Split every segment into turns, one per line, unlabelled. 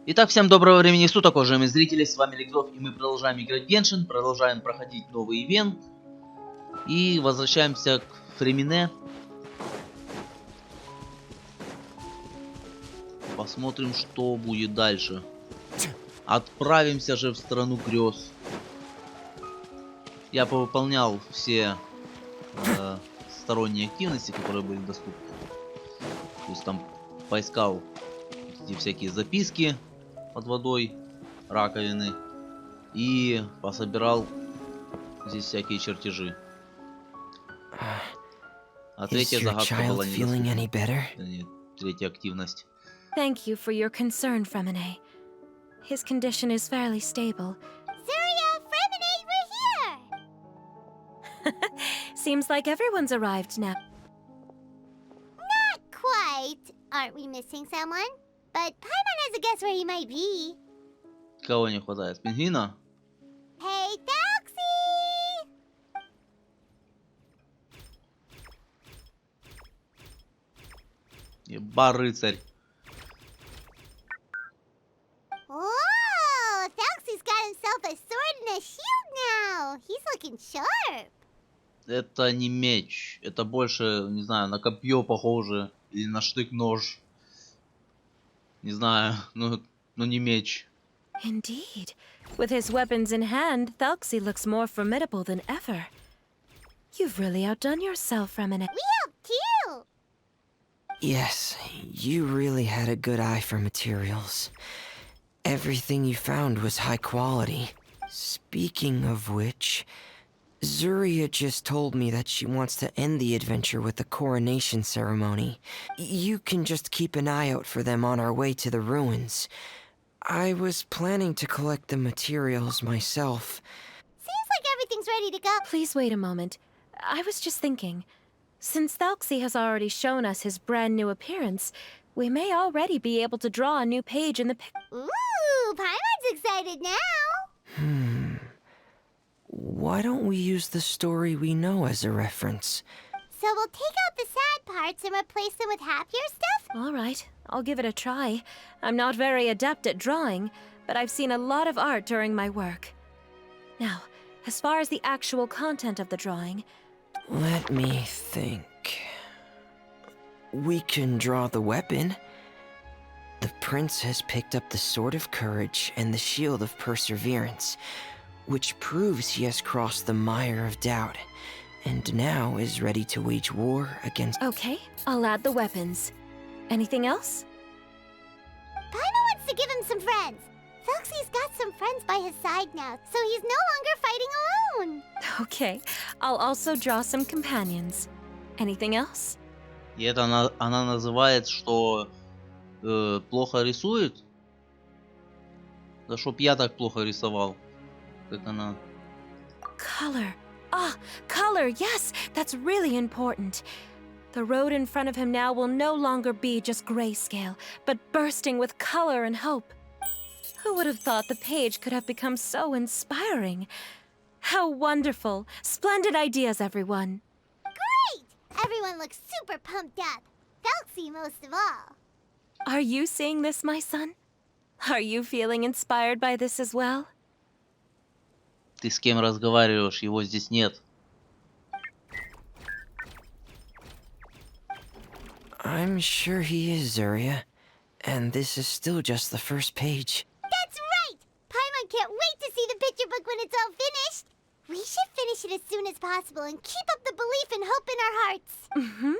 Итак, всем доброго времени суток, уважаемые зрители, с вами alekszov, и мы продолжаем играть в Genshin, продолжаем проходить новый ивент, и возвращаемся к Фремине. Посмотрим, что будет дальше. Отправимся же в страну грез. Я повыполнял все сторонние активности, которые были доступны. То есть там поискал эти всякие записки под водой, раковины, и пособирал здесь всякие чертежи. А третья загадка была недоступна. Третья активность.
Thank you for your concern, Fremine. His condition is fairly stable.
Zuria, Fremine, we're here!
Seems like everyone's arrived now.
Not quite. Aren't we missing someone? But Paimon has a guess where he might be.
Кого не хватает? Пингвина?
Hey, Telksi!
Еба-рыцарь.
Oh, Telksi's got himself a sword and a shield now. He's looking sharp.
Это не меч. Это больше, не знаю, на копье похоже. Или на штык-нож. Не знаю, но не меч.
Indeed. With his weapons in hand, Telksi looks more formidable than ever. You've really outdone yourself, Fremine.
We helped too.
Yes, you really had a good eye for materials. Everything you found was high quality. Speaking of which, Zuria just told me that she wants to end the adventure with the coronation ceremony. You can just keep an eye out for them on our way to the ruins. I was planning to collect the materials myself.
Seems like everything's ready to go.
Please wait a moment. I was just thinking. Since Telksi has already shown us his brand new appearance, we may already be able to draw a new page in the
Ooh, Paimon's excited now.
Why don't we use the story we know as a reference?
So we'll take out the sad parts and replace them with happier stuff?
All right, I'll give it a try. I'm not very adept at drawing, but I've seen a lot of art during my work. Now, as far as the actual content of the drawing...
Let me think. We can draw the weapon. The prince has picked up the Sword of Courage and the Shield of Perseverance, which proves he has crossed the mire of doubt, and now is ready to wage war against...
Okay, I'll add the weapons. Anything else?
Paimon wants to give him some friends. Telksi's got some friends by his side now, so he's no longer fighting alone.
Okay, I'll also draw some companions. Anything else?
И это она называет, что плохо рисует? Да чтоб я так плохо рисовал. Как она...
Color. Ah, color, yes, that's really important. The road in front of him now will no longer be just grayscale, but bursting with color and hope. Who would have thought the page could have become so inspiring? How wonderful! Splendid ideas, everyone!
Great! Everyone looks super pumped up. Telksi most of all.
Are you seeing this, my son? Are you feeling inspired by this as well?
Ты с кем разговариваешь? Его здесь нет.
I'm sure he is, Zuria. And this is still just the first page.
That's right! Paimon can't wait to see the picture book when it's all finished. We should finish it as soon as possible and keep up the belief and hope in our hearts.
Mm-hmm.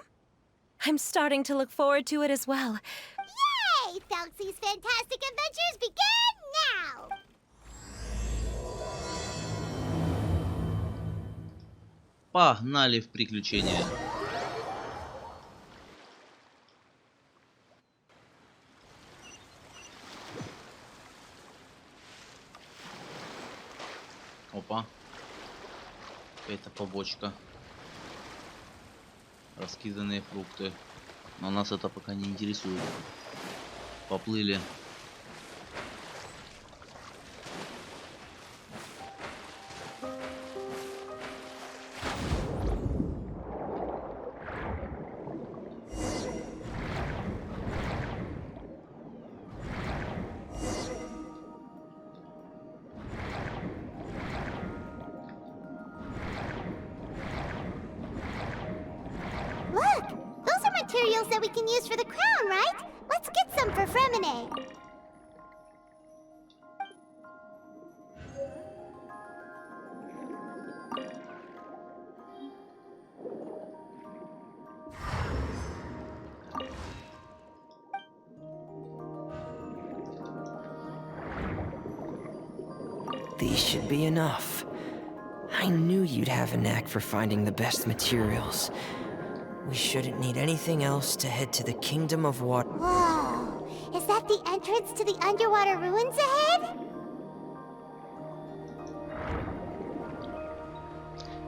I'm starting to look forward to it as well.
Yay! Telksi's fantastic adventures begin now!
Погнали в приключения. Опа. Какая-то побочка. Раскиданные фрукты. Но нас это пока не интересует. Поплыли.
materials that we can use for the crown, right? Let's get some for Fremine.
These should be enough. I knew you'd have a knack for finding the best materials. We shouldn't need anything else to head to the Kingdom of Water.
Whoa! Is that the entrance to the underwater ruins ahead?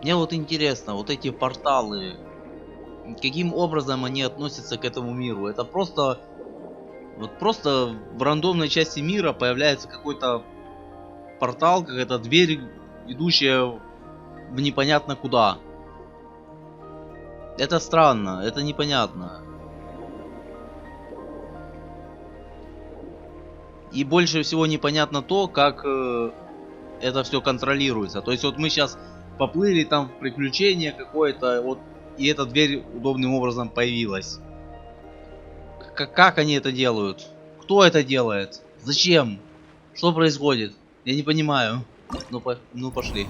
Мне вот интересно, вот эти порталы, каким образом они относятся к этому миру? Это просто... Вот просто в рандомной части мира появляется какой-то портал, какая-то дверь, ведущая в непонятно куда. Это странно, это непонятно. И больше всего непонятно то, как это все контролируется. То есть вот мы сейчас поплыли там в приключение какое-то, вот, и эта дверь удобным образом появилась. Как они это делают? Кто это делает? Зачем? Что происходит? Я не понимаю. Ну пошли.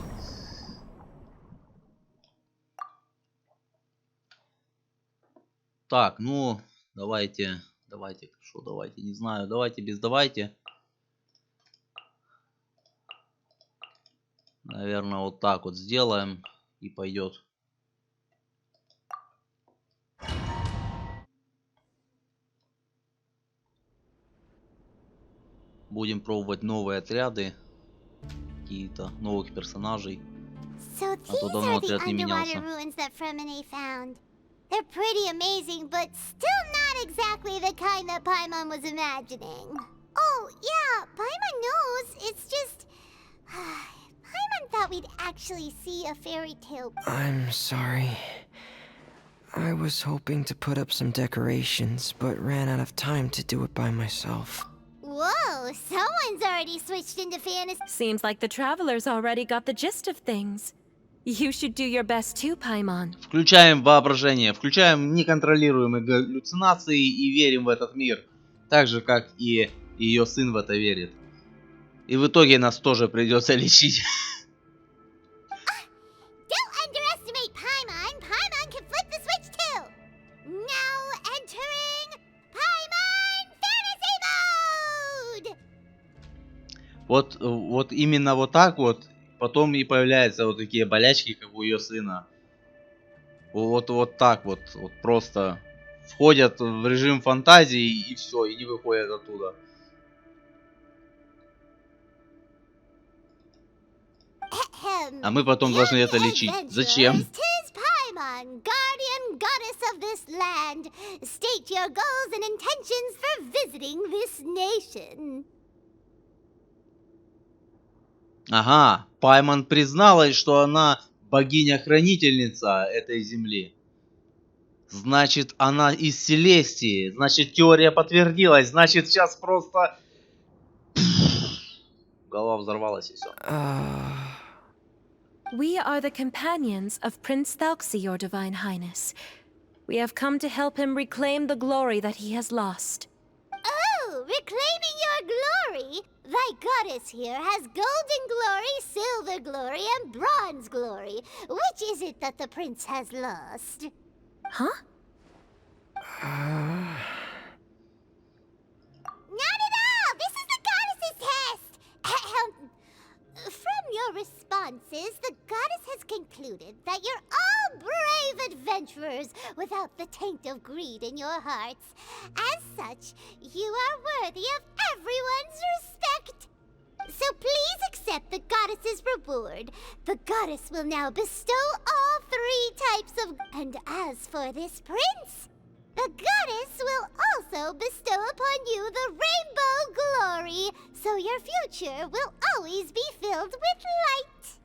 Так, ну, давайте, что давайте, не знаю, давайте без давайте. Наверное, вот так вот сделаем и пойдет. Будем пробовать новые отряды, какие-то новых персонажей.
So
А то
these
давно
are the
отряд не менялся.
underwater ruins that Fremine found. They're pretty amazing, but still not exactly the kind that Paimon was imagining. Oh, yeah, Paimon knows. It's just... Paimon thought we'd actually see a fairy tale.
I'm sorry. I was hoping to put up some decorations, but ran out of time to do it by myself.
Whoa, someone's already switched into fantasy.
Seems like the travelers already got the gist of things. You should do your best too, Paimon.
Включаем воображение, включаем неконтролируемые галлюцинации и верим в этот мир. Так же, как и ее сын в это верит. И в итоге нас тоже придется лечить.
Don't underestimate Paimon. Paimon can flip the switch too. Now entering Paimon Fantasy Mode!
Вот именно вот так вот. Потом и появляются вот такие болячки, как у ее сына. Вот так вот просто входят в режим фантазии и все, и не выходят оттуда. А мы потом должны это лечить. Зачем?
Tis Paimon, guardian goddess of this land. State your goals and intentions for visiting this nation.
Ага, Пайман призналась, что она богиня-хранительница этой земли. Значит, она из Селестии. Значит, теория подтвердилась. Значит, сейчас просто... Голова взорвалась и все.
We are the companions of Prince Telksi, your Divine Highness. We have come to help him reclaim the glory that he has lost.
Oh, reclaiming your glory? Thy goddess here has golden glory, silver glory, and bronze glory. Which is it that the prince has lost?
Huh?
Not at all! This is the goddess's test! Ahem. From your responses, the goddess has concluded that you're all brave adventurers without the taint of greed in your hearts. As such, you are worthy of everyone's respect. So please accept the goddess's reward. The goddess will now bestow all 3 types of... And as for this prince, the goddess will also bestow upon you the rainbow glory, so your future will always be filled with light.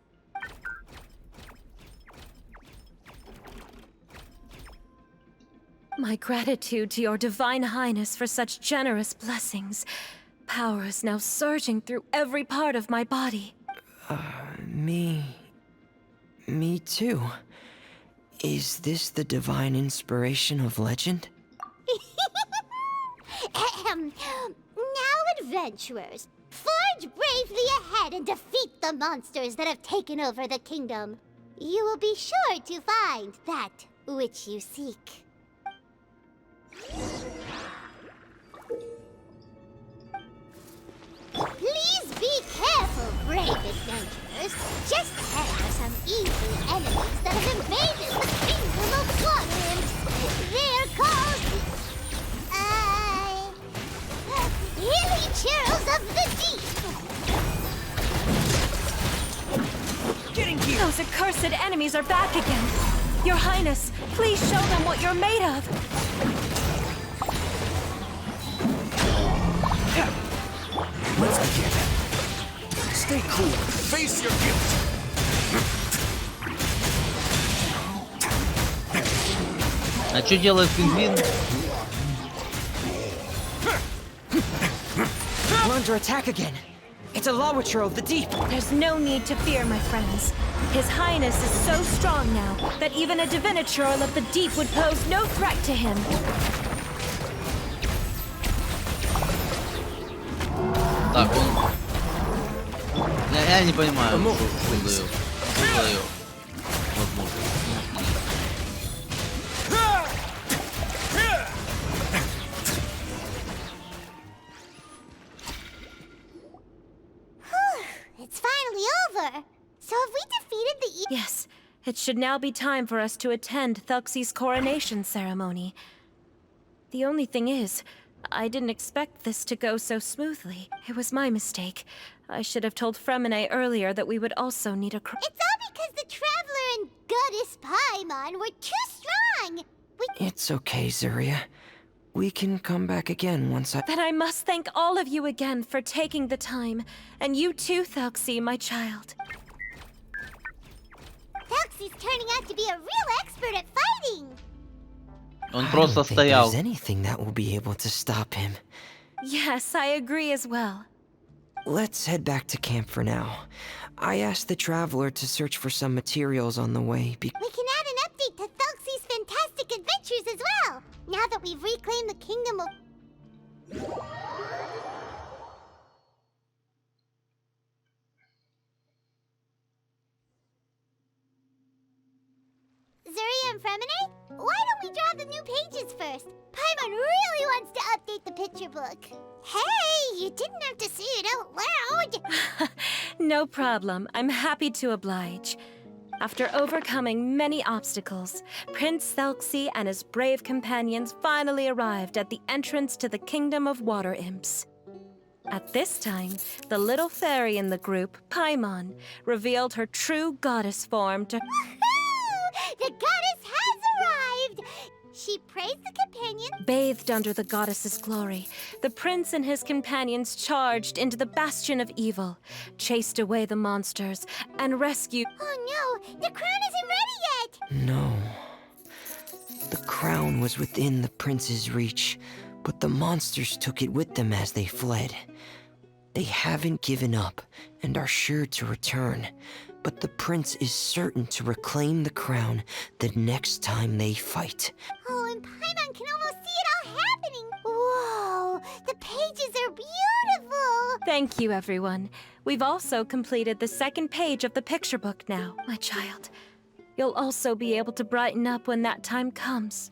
My gratitude to your Divine Highness for such generous blessings. Power is now surging through every part of my body.
Me too. Is this the divine inspiration of legend?
Now, adventurers, forge bravely ahead and defeat the monsters that have taken over the kingdom. You will be sure to find that which you seek. Please be careful, brave adventurers. Just ahead are some evil enemies that have invaded the kingdom of water. They're called... Alekszov of the deep.
Getting here!
Those accursed enemies are back again. Your Highness, please show them what you're made of.
Let's begin. Stay cool. Face your guilt.
А что делает пингвин?
We're under attack again. It's a Lawitcher of the deep.
There's no need to fear, my friends. His Highness is so strong now that even a Diviniture of the deep would pose no threat to him.
Так, он... Я не понимаю, что он дает. Что дает? Возможно.
It's finally over. So have we defeated the
Yes, it should now be time for us to attend Telksi's coronation ceremony. The only thing is, I didn't expect this to go so smoothly. It was my mistake. I should have told Fremine earlier that we would also need a
It's all because the Traveler and Goddess Paimon were too strong.
It's okay, Zuria. We can come back again once I...
Then I must thank all of you again for taking the time. And you too, Telksi, my child.
Telksi's turning out to be a real expert at fighting.
Он
I
просто
don't think
стоял.
there's anything that will be able to stop him.
Yes, I agree as well.
Let's head back to camp for now. I asked the Traveler to search for some materials on the way
We can add an update to Telksi's fantastic adventures as well. Now that we've reclaimed the kingdom of... Zuria and Fremine, why don't we draw the new pages first? Paimon really wants to update the picture book. Hey, you didn't have to say it out loud.
No problem. I'm happy to oblige. After overcoming many obstacles, Prince Telksi and his brave companions finally arrived at the entrance to the Kingdom of Water Imps. At this time, the little fairy in the group, Paimon, revealed her true goddess form to...
Woohoo! The goddess has arrived! She praised the companion.
Bathed under the goddess's glory, the prince and his companions charged into the bastion of evil, chased away the monsters, and rescued...
Oh no, the crown isn't ready yet!
No. The crown was within the prince's reach, but the monsters took it with them as they fled. They haven't given up and are sure to return, but the prince is certain to reclaim the crown the next time they fight.
Oh, and Paimon can almost see it all happening! Whoa, the pages are beautiful!
Thank you, everyone. We've also completed the second page of the picture book now, my child. You'll also be able to brighten up when that time comes.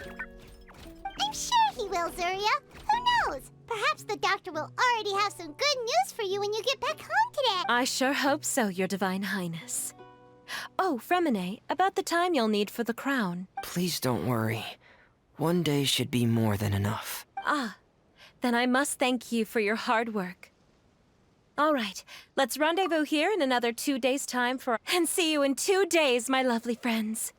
I'm sure he will, Zuria. Who knows? Perhaps the doctor will already have some good news for you when you get back home today.
I sure hope so, Your Divine Highness. Oh, Fremine, about the time you'll need for the crown.
Please don't worry. One day should be more than enough.
Ah, then I must thank you for your hard work. All right, let's rendezvous here in another 2 days' time for... And see you in 2 days, my lovely friends.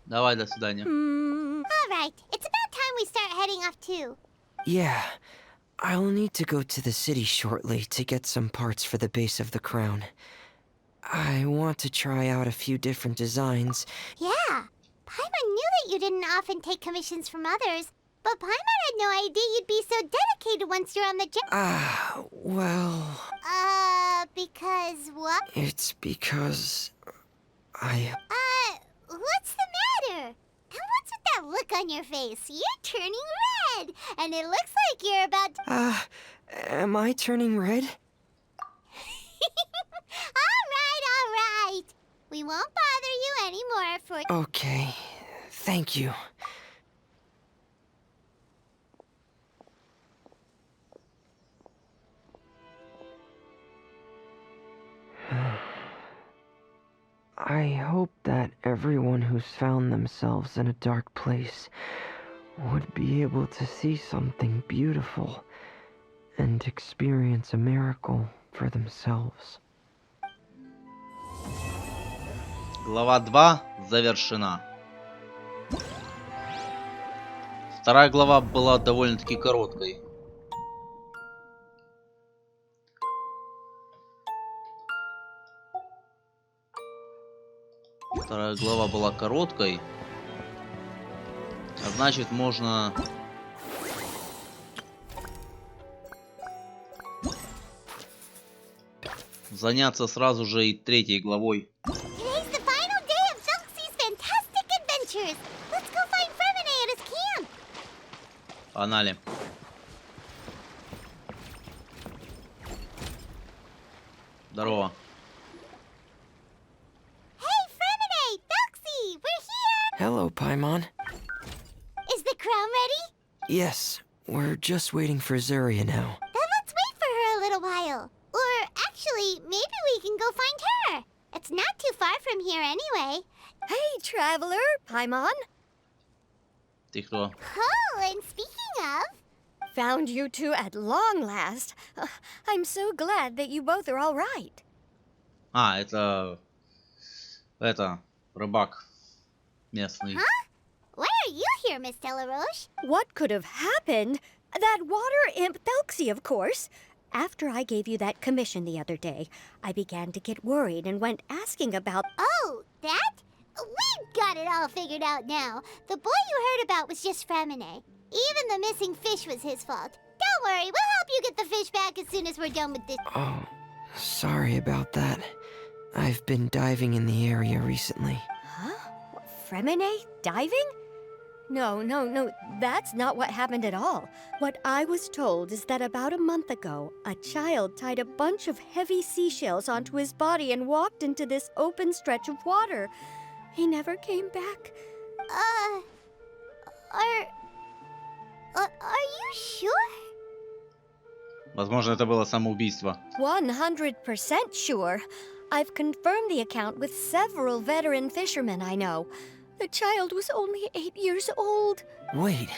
Давай, до свидания.
All right, it's about time we start heading off too.
Yeah, I'll need to go to the city shortly to get some parts for the base of the crown. I want to try out a few different designs.
Yeah, Paimon knew that you didn't often take commissions from others, but Paimon had no idea you'd be so dedicated once you're on the job.
Well...
Because what?
It's because...
What's the matter? And what's with that look on your face? You're turning red, and it looks like you're about to...
Am I turning red?
All right. We won't bother you anymore for...
Okay, thank you. I hope that everyone who's found themselves in a dark place would be able to see something beautiful and experience a miracle for themselves.
Глава 2 завершена. Вторая глава была довольно-таки короткой. Вторая глава была короткой. А значит, можно... заняться сразу же и третьей главой.
Today's the final day of Telksi's fantastic adventures. Let's go find Fremine at his camp.
Погнали. Здорово.
Hey, Fremine! Telksi! We're here!
Hello, Paimon.
Is the crown ready?
Yes, we're just waiting for Zuria now.
Then let's wait for her a little while. Or actually, maybe we can go find her. It's not too far from here anyway.
Hey, traveler, Paimon.
Ты кто?
Oh, and speaking of...
Found you two at long last. I'm so glad that you both are all right.
А, это рыбак местный.
Huh? Why are you here, Miss Delaroche?
What could have happened? That water imp Telksi, of course. After I gave you that commission the other day, I began to get worried and went asking about...
Oh, that? We've got it all figured out now. The boy you heard about was just Fremine. Even the missing fish was his fault. Don't worry, we'll help you get the fish back as soon as we're done with this.
Oh, sorry about that. I've been diving in the area recently.
Huh? Fremine? Diving? No, that's not what happened at all. What I was told is that about a month ago, a child tied a bunch of heavy seashells onto his body and walked into this open stretch of water. He never came back.
Are you sure?
Возможно, это было самоубийство.
100% sure. I've confirmed the account with several veteran fishermen I know. The child was only 8 years old.
Wait,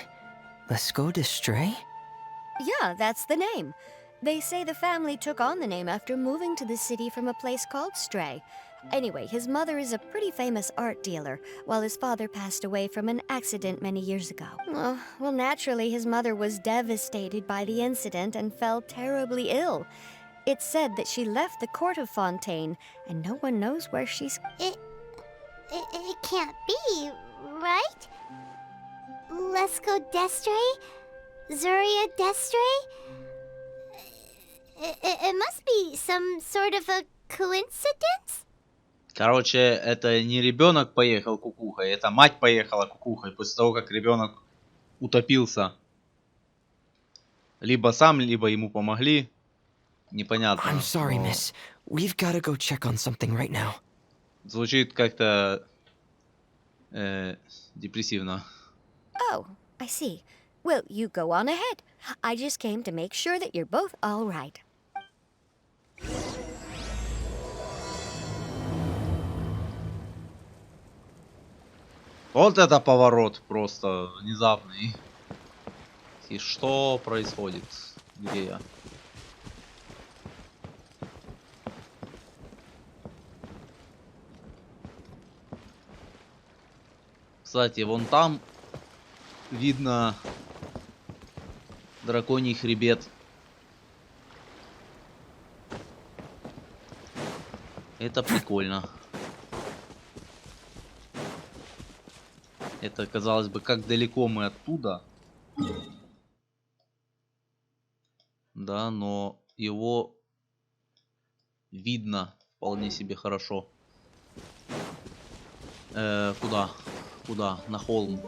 alekszov Stray?
Yeah, that's the name. They say the family took on the name after moving to the city from a place called Stray. Anyway, his mother is a pretty famous art dealer, while his father passed away from an accident many years ago. Well, naturally, his mother was devastated by the incident and fell terribly ill. It's said that she left the court of Fontaine, and no one knows where she's...
It can't be, right? Alekszov Stray? Zuria Stray? It must be some sort of a coincidence?
Короче, это не ребенок поехал кукухой, это мать поехала кукухой после того, как ребенок утопился. Либо сам, либо ему помогли. Непонятно.
I'm sorry,
но
miss. We've got to go check on something right now.
звучит как-то депрессивно.
Oh, I see. Well, you go on ahead. I just came to make sure that you're both all right.
Вот это поворот просто внезапный. И что происходит? Где я? Кстати, вон там видно драконий хребет. Это прикольно. Это, казалось бы, как далеко мы оттуда. Да, но его видно вполне себе хорошо. Куда? Куда? На холм.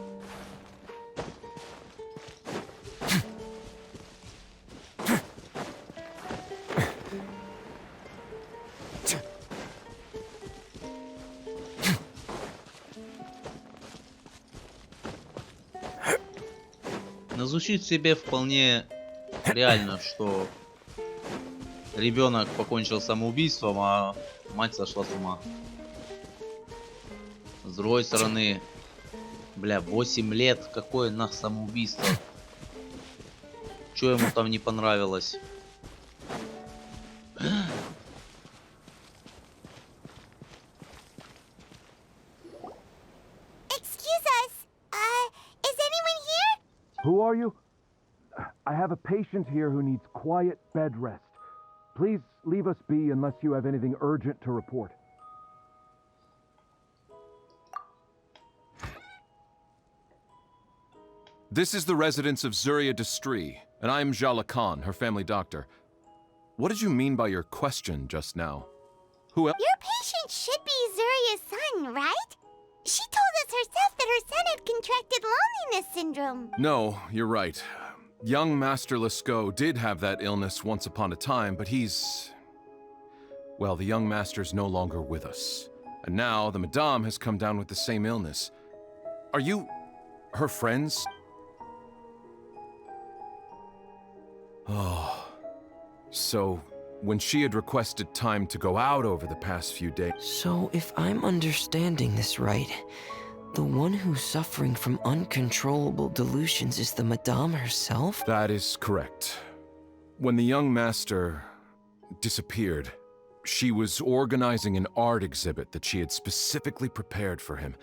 Но звучит себе вполне реально, что ребенок покончил самоубийством, а мать сошла с ума. С другой стороны, бля, 8 лет, какое нах самоубийство. Чё ему там не понравилось?
Excuse us. Is anyone here?
Who are you? I have a patient here who needs quiet bed rest. Please leave us be unless you have anything urgent to report.
This is the residence of Ssylki, and I am Jala Khan, her family doctor. What did you mean by your question just now? Who else?
Your patient should be Zuria's son, right? She told us herself that her son had contracted loneliness syndrome.
No, you're right. Young Master Alekszov did have that illness once upon a time, but he's... Well, the young master's no longer with us. And now the Madame has come down with the same illness. Are you... her friends? Oh... So, when she had requested time to go out over the past few days...
So, if I'm understanding this right, the one who's suffering from uncontrollable delusions is the Madame herself?
That is correct. When the young master disappeared, she was organizing an art exhibit that she had specifically prepared for him.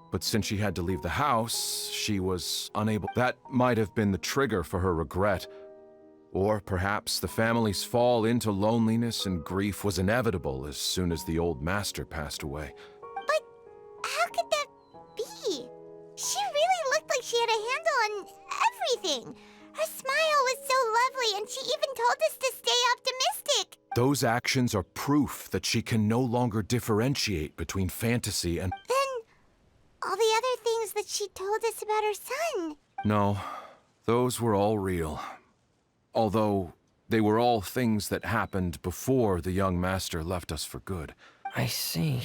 But since she had to leave the house, she was unable... That might have been the trigger for her regret. Or perhaps the family's fall into loneliness and grief was inevitable as soon as the old master passed away.
But how could that be? She really looked like she had a handle on everything. Her smile was so lovely, and she even told us to stay optimistic.
Those actions are proof that she can no longer differentiate between fantasy and...
Then, all the other things that she told us about her son.
No, those were all real. Although, they were all things that happened before the young master left us for good.
I see.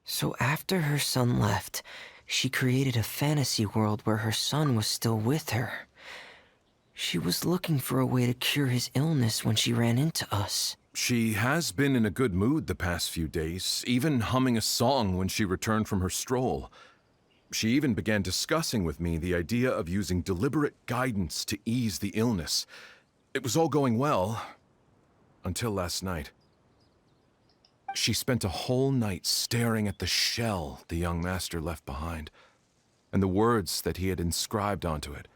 So after her son left, she created a fantasy world where her son was still with her. She was looking for a way to cure his illness when she ran into us.
She has been in a good mood the past few days, even humming a song when she returned from her stroll. She even began discussing with me the idea of using deliberate guidance to ease the illness. It was all going well, until last night. She spent a whole night staring at the shell the young master left behind, and the words that he had inscribed onto it.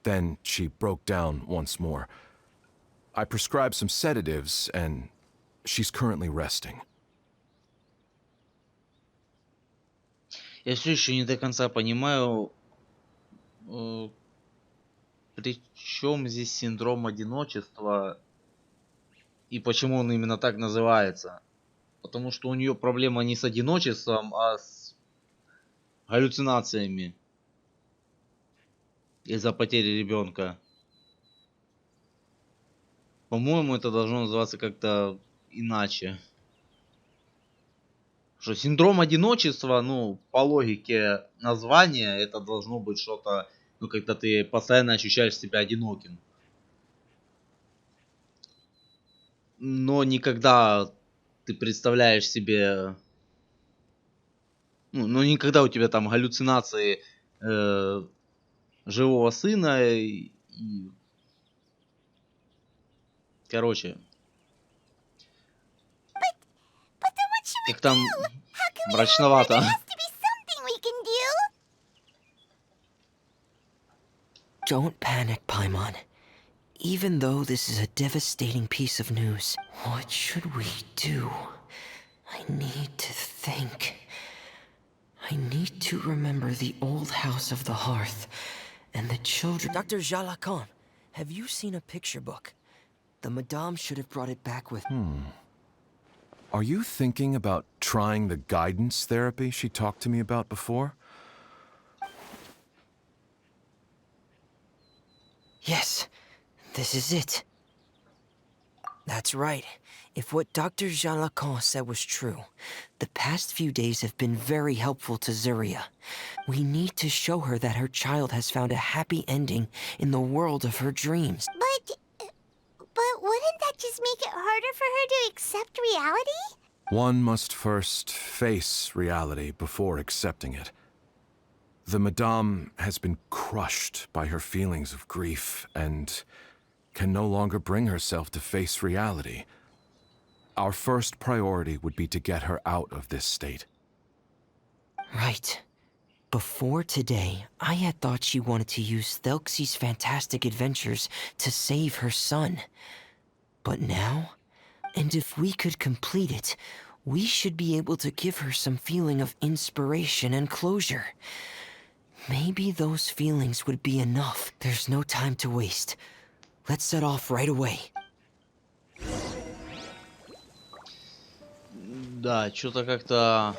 Then she broke down once more. I prescribed some sedatives, and she's currently resting.
Я все еще не до конца понимаю, при чем здесь синдром одиночества и почему он именно так называется. Потому что у нее проблема не с одиночеством, а с галлюцинациями из-за потери ребенка. По-моему, это должно называться как-то иначе. Что синдром одиночества, ну, по логике названия, это должно быть что-то, ну, когда ты постоянно ощущаешь себя одиноким. Но никогда ты представляешь себе, ну, никогда у тебя там галлюцинации живого сына и... Короче. Как там мрачновато.
Don't panic, Paimon. Even though this is a devastating piece of news, what should we do? I need to think. I need to remember the old house of the hearth and the children. Dr. Jalakan, have you seen a picture book? The Madame should have brought it back with...
Are you thinking about trying the guidance therapy she talked to me about before?
Yes, this is it. That's right. If what Dr. Jean Lacan said was true, the past few days have been very helpful to Zuria. We need to show her that her child has found a happy ending in the world of her dreams.
But wouldn't that just make it harder for her to accept reality?
One must first face reality before accepting it. The Madame has been crushed by her feelings of grief and can no longer bring herself to face reality. Our first priority would be to get her out of this state.
Right. Before today, I had thought she wanted to use Telksi's fantastic adventures to save her son. But now, and if we could complete it, we should be able to give her some feeling of inspiration and closure. Maybe those feelings would be enough. There's no time to waste. Let's set off right away.
Да, что-то как-то...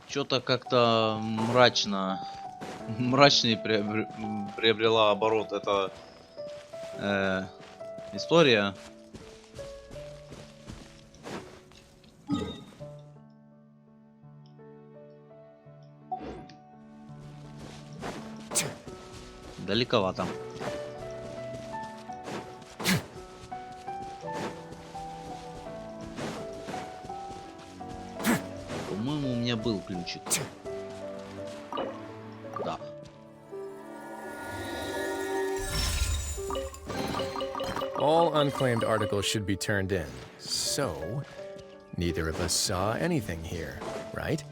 Что-то как-то мрачнее приобрела оборот эта история. Далековато. По-моему, у меня был ключик. Да.
All unclaimed articles should be turned in. So, neither of us saw anything here, right?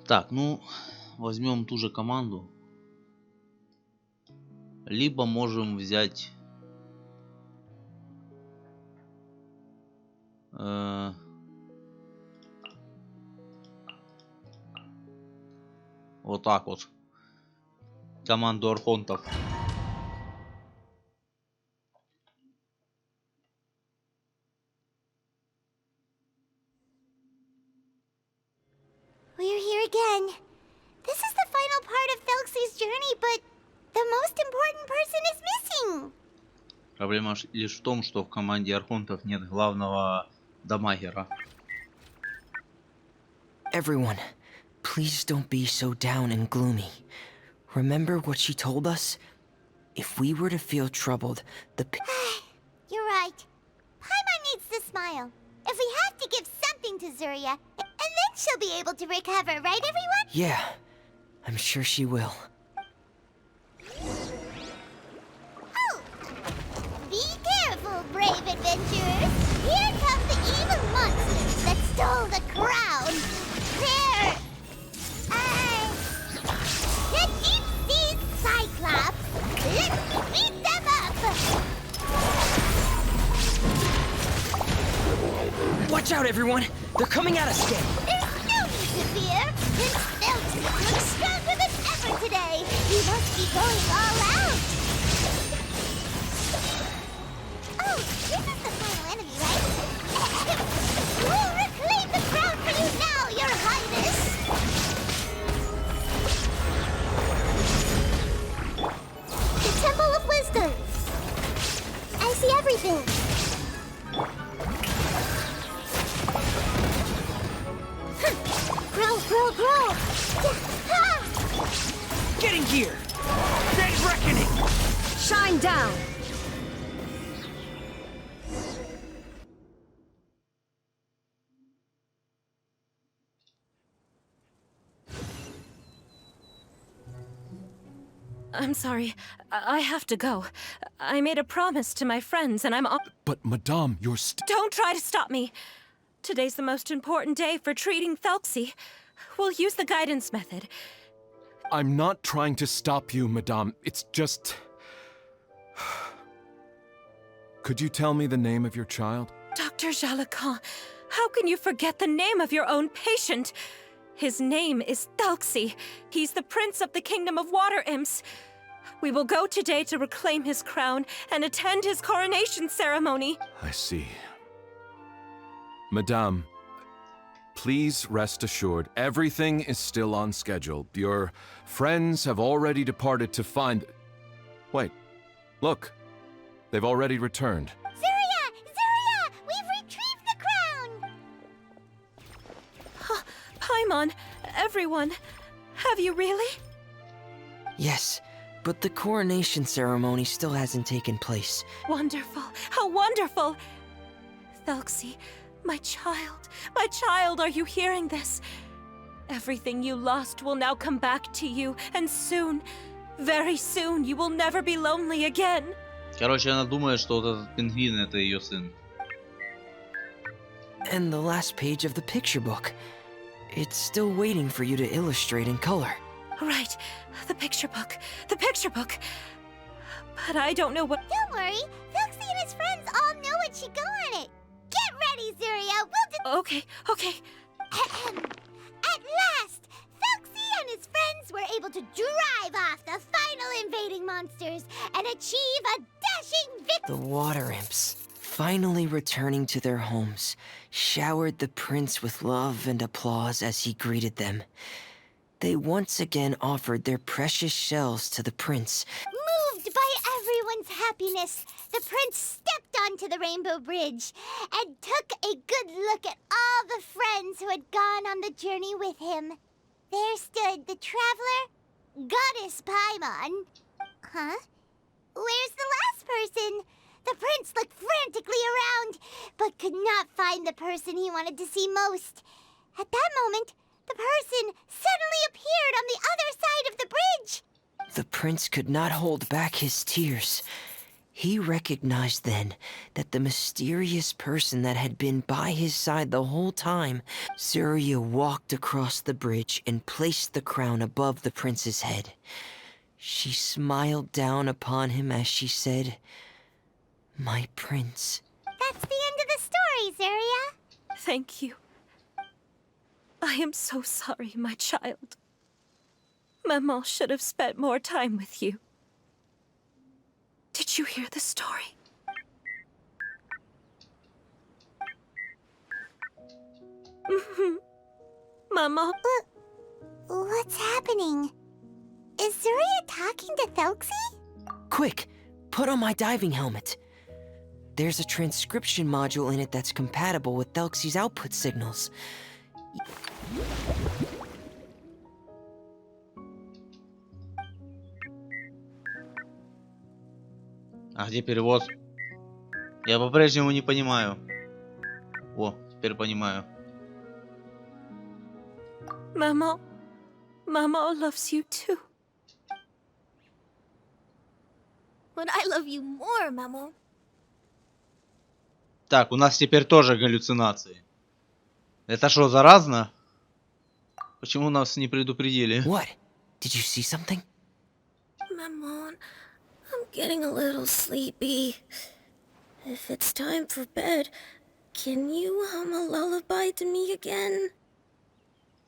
Так, ну, возьмем ту же команду. Либо можем взять... вот так вот. Команду архонтов.
We're here again. This is the final part of Telksi's journey, but the most important person is missing.
Проблема лишь в том, что в команде архонтов нет главного дамагера.
Everyone, please don't be so down and gloomy. Remember what she told us? If we were to feel troubled,
You're right. Paimon needs to smile. If we have to give something to Zuria, and then she'll be able to recover, right everyone?
Yeah, I'm sure she will.
Oh! Be careful, brave adventurers! Here come the evil monsters that stole the crown! They're... the deep-sea Cyclops! Let's beat them up!
Watch out, everyone! They're coming at us again!
There's no need to fear! Prince Telksi looks stronger than ever today! He must be going all out! Oh, this is the final enemy, right? We'll reclaim the crown for you now, Your Highness! The Temple of Wisdom! I see everything! Grow, grow, grow!
Get in gear! Dead reckoning!
Shine down!
I'm sorry. I have to go. I made a promise to my friends and I'm
But, Madame, you're
Don't try to stop me. Today's the most important day for treating Telksi. We'll use the guidance method.
I'm not trying to stop you, Madame. It's just... Could you tell me the name of your child?
Dr. Jalacan, how can you forget the name of your own patient? His name is Telksi. He's the prince of the kingdom of water imps. We will go today to reclaim his crown and attend his coronation ceremony.
I see. Madame, please rest assured, everything is still on schedule. Your friends have already departed to find... Wait, look. They've already returned.
Zuria! Zuria! We've retrieved the crown!
Paimon, everyone, have you really?
Yes, but the coronation ceremony still hasn't taken place.
Wonderful, how wonderful! Telksi, my child, are you hearing this? Everything you lost will now come back to you, and soon, very soon, you will never be lonely again.
Короче, она думает, что вот этот пингвин это ее сын.
And the last page of the picture book. It's still waiting for you to illustrate in color.
Right, the picture book. But I don't know what...
Don't worry, Telksi and his friends all know what should go on it. Get ready, Zuria, we'll
Okay.
At last, Telksi and his friends were able to drive off the final invading monsters and achieve a dashing victory.
The water imps, finally returning to their homes, showered the prince with love and applause as he greeted them. They once again offered their precious shells to the prince.
Moved by everyone's happiness, the prince stepped onto the Rainbow Bridge and took a good look at all the friends who had gone on the journey with him. There stood the traveler, Goddess Paimon. Huh? Where's the last person? The prince looked frantically around, but could not find the person he wanted to see most. At that moment, the person suddenly appeared on the other side of the bridge.
The prince could not hold back his tears. He recognized then that the mysterious person that had been by his side the whole time, Zuria walked across the bridge and placed the crown above the prince's head. She smiled down upon him as she said, "My prince."
That's the end of the story, Zuria.
Thank you. I am so sorry, my child. Maman should have spent more time with you. Did you hear the story? Maman.
What's happening? Is Zuria talking to Telksi?
Quick, put on my diving helmet. There's a transcription module in it that's compatible with Telksi's output signals.
А где перевод? Я по-прежнему не понимаю. О, теперь понимаю.
Maman. Maman loves you too.
But I love you more, Maman.
Так, у нас теперь тоже галлюцинации. Это что, заразно? Почему нас не предупредили?
What? Did you see something?
Maman, I'm getting a little sleepy. If it's time for bed, can you hum a lullaby to me again?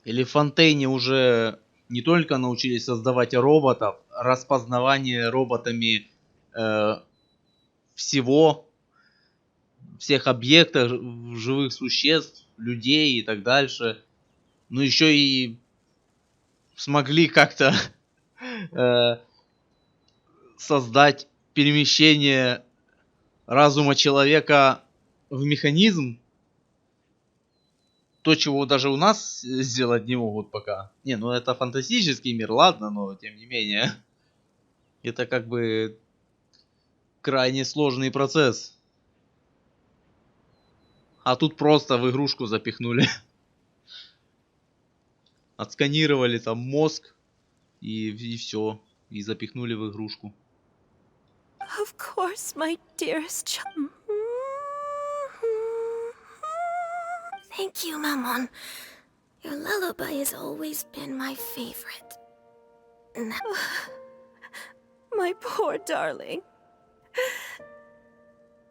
Или в Фонтейне уже не только научились создавать роботов, распознавание роботами всех объектов, живых существ, людей и так дальше. Ну еще и смогли как-то создать перемещение разума человека в механизм. То, чего даже у нас сделать не могут пока. Не, ну это фантастический мир, ладно, но тем не менее. Это как бы крайне сложный процесс. А тут просто в игрушку запихнули. Отсканировали там мозг и все. и запихнули в игрушку.
Of course, my dearest chum.
Thank you, Mammon. Your lullaby has always been my favorite.
My poor darling.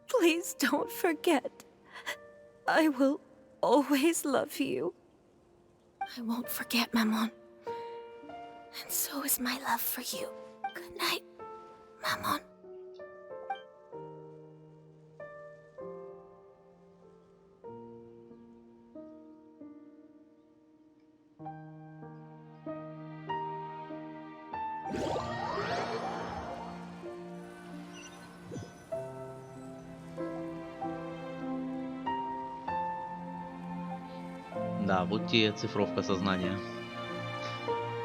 Please don't forget. I will always love you.
I won't forget, Mammon. And so is my love for you. Good night, Mammon.
Да, вот тебе цифровка сознания.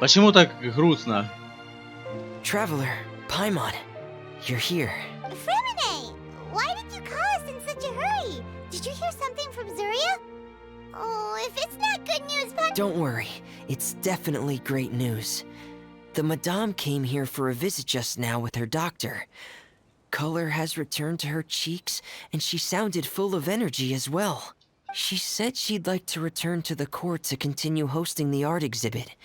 Почему так грустно?
Traveler, Paimon, you're here.
Fremine! Why did you call us in such a hurry? Did you hear something from Zuria? Oh, if it's not good news,
Don't worry, it's definitely great news. The Madame came here for a visit just now with her doctor. Color has returned to her cheeks, and she sounded full of energy as well. She said she'd like to return to the court to continue hosting the art exhibit.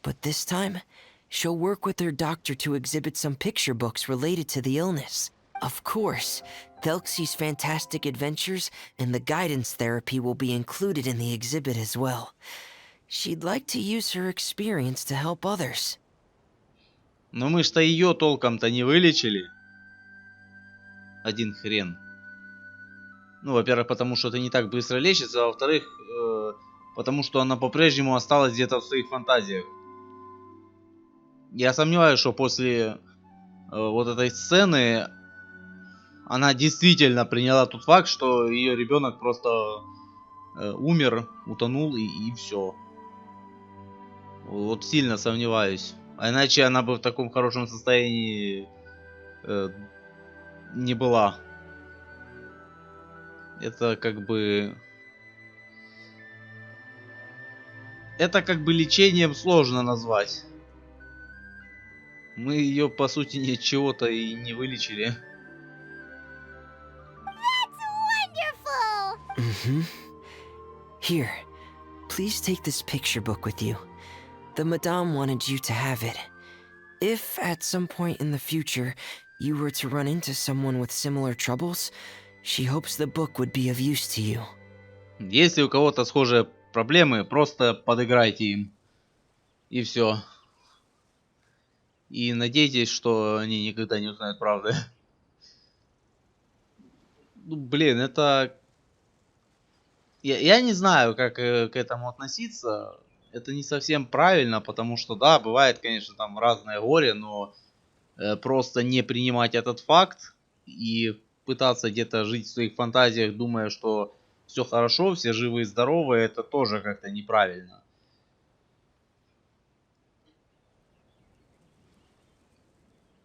But this time, she'll work with her doctor to exhibit some picture books related to the illness. Of course, Telksi's fantastic adventures and the guidance therapy will be included in the exhibit as well. She'd like to use her experience to help others.
Но мы ж-то ее толком-то не вылечили. Один хрен. Ну, во-первых, потому что это не так быстро лечится, а во-вторых, потому что она по-прежнему осталась где-то в своих фантазиях. Я сомневаюсь, что после вот этой сцены она действительно приняла тот факт, что ее ребенок просто умер, утонул и все. Вот сильно сомневаюсь. А иначе она бы в таком хорошем состоянии не была. Это как бы... Это как бы лечением сложно назвать. Мы ее, по сути, ничего-то и не вылечили.
wonderful!
Mm-hmm. Here, please take this picture book with you. The Madame wanted you to have it. If, at some point in the future, you were to run into someone with similar troubles, she hopes the book would be of use to you.
Если у кого-то схожие проблемы, просто подыграйте им. И все. И надейтесь, что они никогда не узнают правды. Ну, блин, это... Я не знаю, как к этому относиться. Это не совсем правильно, потому что, да, бывает, конечно, там разное горе, но просто не принимать этот факт и пытаться где-то жить в своих фантазиях, думая, что все хорошо, все живы и здоровы, это тоже как-то неправильно.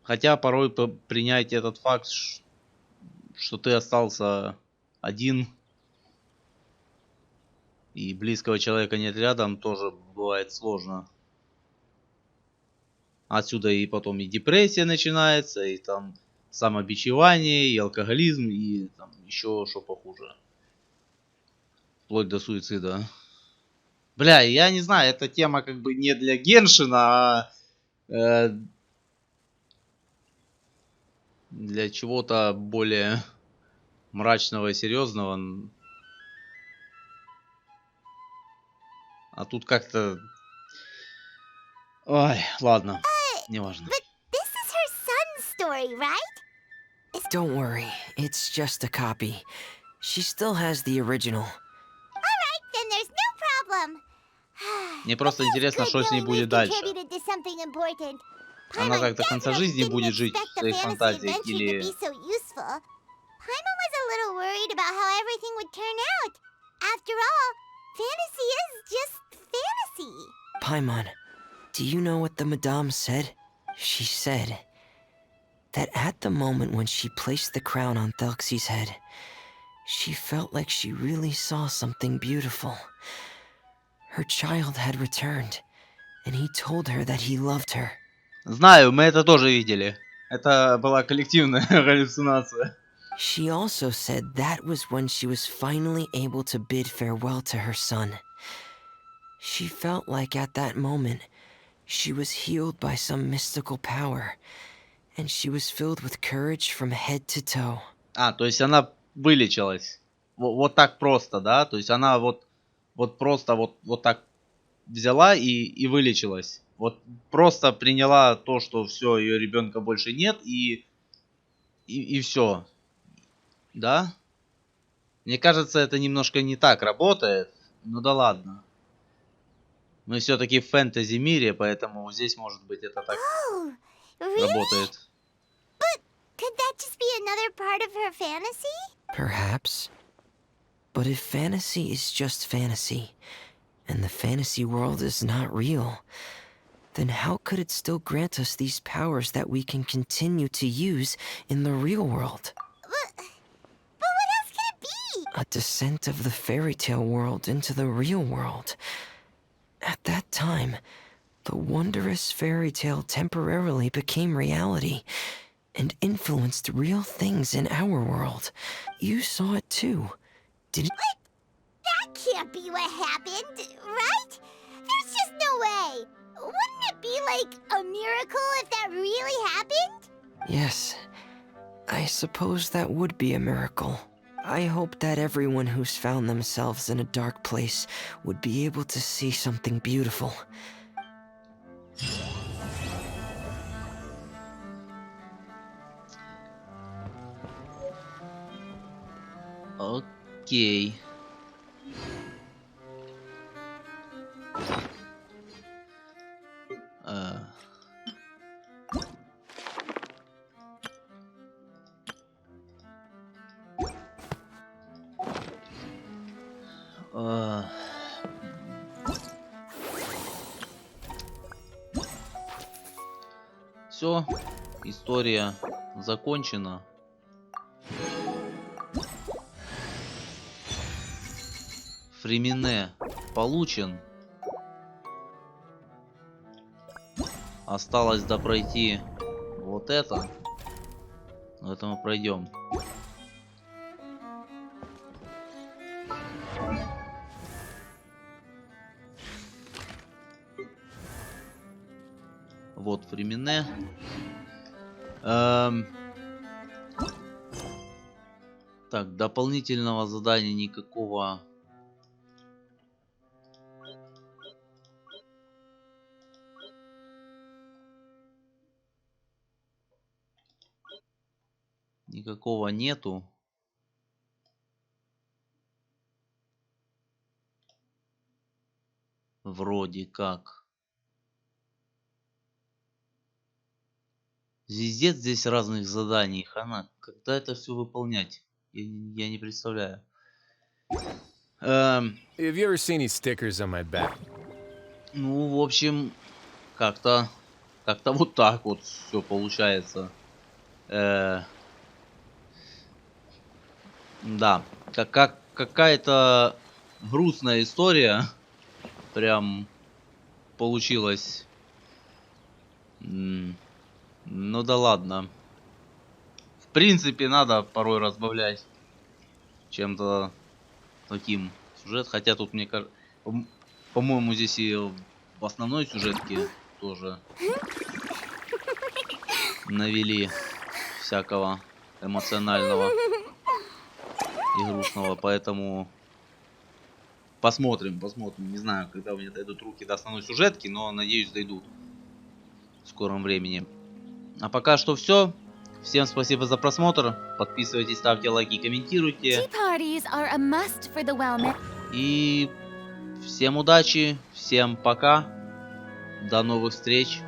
Хотя порой принять этот факт, что ты остался один и близкого человека нет рядом, тоже бывает сложно. Отсюда и потом и депрессия начинается, и там самобичевание, и алкоголизм, и там еще что похуже. Вплоть до суицида. Бля, я не знаю, эта тема как бы не для Геншина, а для чего-то более мрачного и серьезного. А тут как-то... Ой, ладно, неважно.
But this is her son's story, right?
Don't worry, it's just a copy. She still has the original.
Alright, then there's no problem.
Мне просто интересно, что с ней будет дальше. Она так до конца жизни будет жить в своих фантазиях или...
Paimon was a little worried about how everything would turn out. After all, fantasy is just fantasy.
Paimon, do you know what the Madame said? She said that at the moment when she placed the crown on Telksi's head, she felt like she really saw something beautiful. Her child had returned, and he told her that he loved her.
Знаю, мы это тоже видели. Это была коллективная галлюцинация.
She also said that was when she was finally able to bid farewell to her son. She felt like at that moment, she was healed by some mystical power, and she was filled with courage from head to toe.
А, то есть она вылечилась. Вот так просто, да? То есть она вот просто вот так взяла и вылечилась. Вот просто приняла то, что все, ее ребенка больше нет, и все. Да? Мне кажется, это немножко не так работает. Ну да ладно. Мы все-таки в фэнтези мире, поэтому здесь, может быть, это так
Oh, really?
работает.
Could that just be another part of her fantasy?
Perhaps. But if fantasy is just fantasy, and the fantasy world is not real, then how could it still grant us these powers that we can continue to use in the real world?
But what else could it be?
A descent of the fairy tale world into the real world. At that time, the wondrous fairy tale temporarily became reality and influenced real things in our world. You saw it too, didn't you?
That can't be what happened, right? There's just no way. Wouldn't it be like a miracle if that really happened?
Yes, I suppose that would be a miracle. I hope that everyone who's found themselves in a dark place would be able to see something beautiful.
Окей. Все, история закончена. Фримене получен. Осталось допройти вот это. Но это мы пройдем. Вот Фримене. Так, дополнительного задания никакого. Никакого нету. Вроде как. Звездец здесь разных заданий. Хана, когда это все выполнять? Я не представляю.
Have you ever seen these stickers on my back?
Ну, в общем, как-то вот так вот все получается. Да, какая-то грустная история. Прям получилась. Ну да ладно. В принципе, надо порой разбавлять чем-то таким сюжет. Хотя тут, мне кажется, по-моему, здесь и в основной сюжетке тоже навели всякого эмоционального и грустного. Поэтому посмотрим. Не знаю, когда у меня дойдут руки до основной сюжетки, но надеюсь, дойдут в скором времени. А пока что все. Всем спасибо за просмотр. Подписывайтесь, ставьте лайки, комментируйте. И всем удачи, всем пока. До новых встреч.